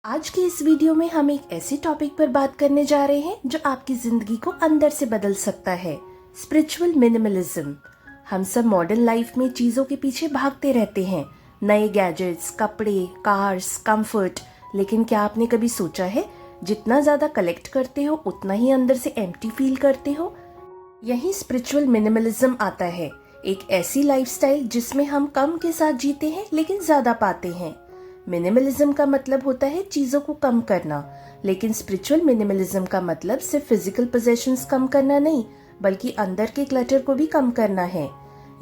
आज के इस वीडियो में हम एक ऐसे टॉपिक पर बात करने जा रहे हैं जो आपकी जिंदगी को अंदर से बदल सकता है, स्पिरिचुअल मिनिमलिज्म। हम सब मॉडर्न लाइफ में चीजों के पीछे भागते रहते हैं, नए गैजेट्स, कपड़े, कार्स, कंफर्ट। लेकिन क्या आपने कभी सोचा है जितना ज्यादा कलेक्ट करते हो उतना ही अंदर से एम्प्टी फील करते हो? यही स्पिरिचुअल मिनिमलिज्म आता है, एक ऐसी लाइफस्टाइल जिसमें हम कम के साथ जीते हैं लेकिन ज्यादा पाते हैं। मिनिमलिज्म का मतलब होता है चीजों को कम करना, लेकिन स्पिरिचुअल मिनिमलिज्म का मतलब सिर्फ फिजिकल पोजेशंस कम करना नहीं, बल्कि अंदर के क्लटर को भी कम करना है।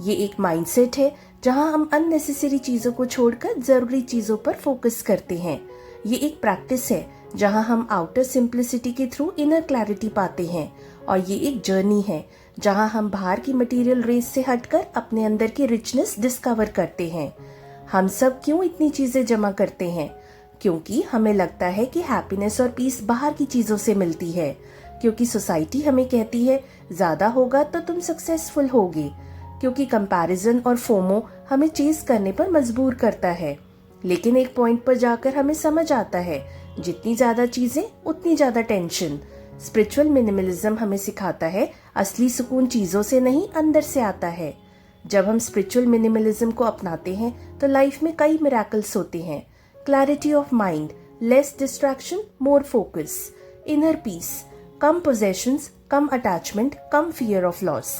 ये एक माइंडसेट है जहां हम अननेसेसरी चीजों को छोड़कर जरूरी चीजों पर फोकस करते हैं। ये एक प्रैक्टिस है जहां हम आउटर सिंप्लिसिटी के थ्रू इनर क्लैरिटी पाते हैं, और ये एक जर्नी है जहां हम बाहर की मटेरियल रेस से हटकर अपने अंदर की रिचनेस डिस्कवर करते हैं। हम सब क्यों इतनी चीजें जमा करते हैं? क्योंकि हमें लगता है कि हैप्पीनेस और पीस बाहर की चीजों से मिलती है, क्योंकि सोसाइटी हमें कहती है ज्यादा होगा तो तुम सक्सेसफुल होगे, क्योंकि कंपैरिजन और फोमो हमें चेज करने पर मजबूर करता है। लेकिन एक पॉइंट पर जाकर हमें समझ आता है जितनी ज्यादा चीजें उतनी ज्यादा टेंशन। स्पिरिचुअल मिनिमलिज्म हमें सिखाता है असली सुकून चीजों से नहीं, अंदर से आता है। जब हम स्पिरिचुअल मिनिमलिज्म को अपनाते हैं तो लाइफ में कई मिरेकल्स होते हैं। Clarity of mind, less distraction, more focus, inner peace, come possessions, come attachment, come fear of loss,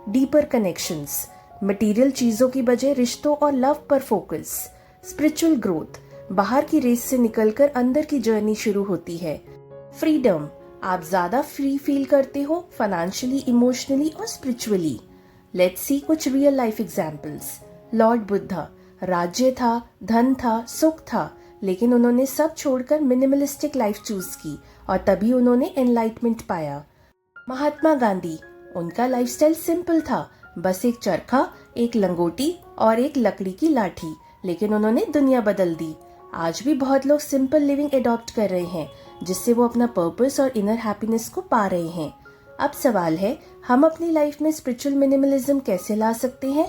deeper connections, material चीजों की बजाय रिश्तों और लव पर फोकस, स्पिरिचुअल ग्रोथ, बाहर की रेस से निकलकर अंदर की जर्नी शुरू होती है। फ्रीडम, आप ज्यादा फ्री फील करते हो फाइनेंशियली, इमोशनली और स्पिरिचुअली। लेट्स सी कुछ real life examples. Lord Buddha, राज्य था, धन था, सुख था, लेकिन उन्होंने सब छोड़कर मिनिमलिस्टिक लाइफ चूज की और तभी उन्होंने एनलाइटमेंट पाया। महात्मा गांधी, उनका लाइफस्टाइल सिंपल था, बस एक चरखा, एक लंगोटी और एक लकड़ी की लाठी, लेकिन उन्होंने दुनिया बदल दी। आज भी बहुत लोग सिंपल लिविंग एडॉप्ट कर रहे हैं, जिससे वो अपना पर्पस और इनर हैप्पीनेस को पा रहे हैं। अब सवाल है, हम अपनी लाइफ में स्पिरिचुअल मिनिमलिज्म कैसे ला सकते हैं?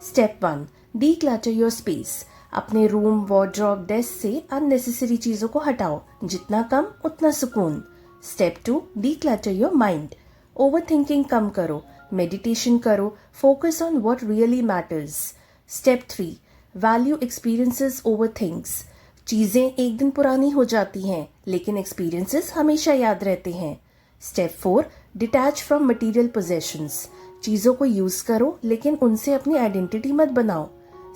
Step 1, declutter your space. अपने रूम, वार्डरोब, डेस्क से अननेसेसरी चीजों को हटाओ, जितना कम उतना सुकून। Step 2, declutter your mind. Overthinking कम करो, मेडिटेशन करो, focus on what really matters. Step 3, value experiences over things. चीजें एक दिन पुरानी हो जाती हैं, लेकिन एक्सपीरियंसेस हमेशा याद रहते हैं। Step 4, detach from material possessions. चीजों को यूज करो लेकिन उनसे अपनी आइडेंटिटी मत बनाओ।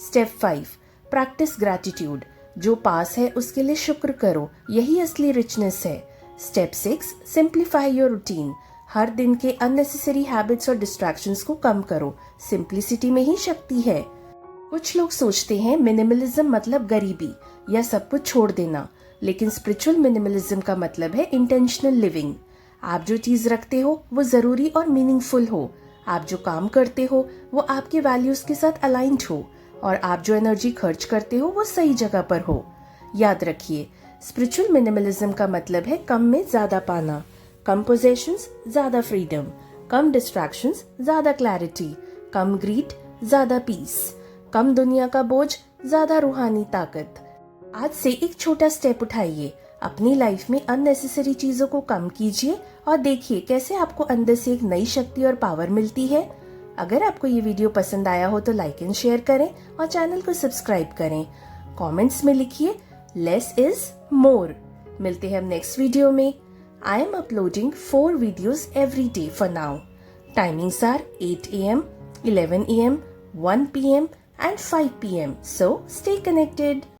Step 5, practice gratitude. जो पास है उसके लिए शुक्र करो, यही असली रिचनेस है। Step 6, simplify your routine. हर दिन के अननेसेसरी हैबिट्स और डिस्ट्रैक्शंस को कम करो, सिंप्लिसिटी में ही शक्ति है। कुछ लोग सोचते हैं मिनिमलिज्म मतलब गरीबी या सब कुछ छोड़ देना, लेकिन स्पिरिचुअल मिनिमलिज्म का मतलब है इंटेंशनल लिविंग। आप जो चीज रखते हो वो जरूरी और मीनिंगफुल हो, आप जो काम करते हो वो आपके वैल्यूज के साथ अलाइंड हो, और आप जो एनर्जी खर्च करते हो वो सही जगह पर हो। याद रखिए, स्पिरिचुअल मिनिमलिज्म का मतलब है कम में ज्यादा पाना, कम पोजेशंस, ज्यादा फ्रीडम, कम डिस्ट्रैक्शंस, ज्यादा क्लैरिटी, कम ग्रीड, ज्यादा पीस, कम दुनिया का बोझ, ज्यादा रूहानी ताकत। आज से एक छोटा स्टेप उठाइए, अपनी लाइफ में अननेसेसरी चीजों को कम कीजिए और देखिए कैसे आपको अंदर से एक नई शक्ति और पावर मिलती है। अगर आपको ये वीडियो पसंद आया हो तो लाइक एंड शेयर करें और चैनल को सब्सक्राइब करें। कमेंट्स में लिखिए लेस इज मोर। मिलते हैं हम नेक्स्ट वीडियो में। I am uploading 4 videos every day for now. Timings are 8 a.m., 11 a.m., 1 p.m. and 5 p.m. So stay connected.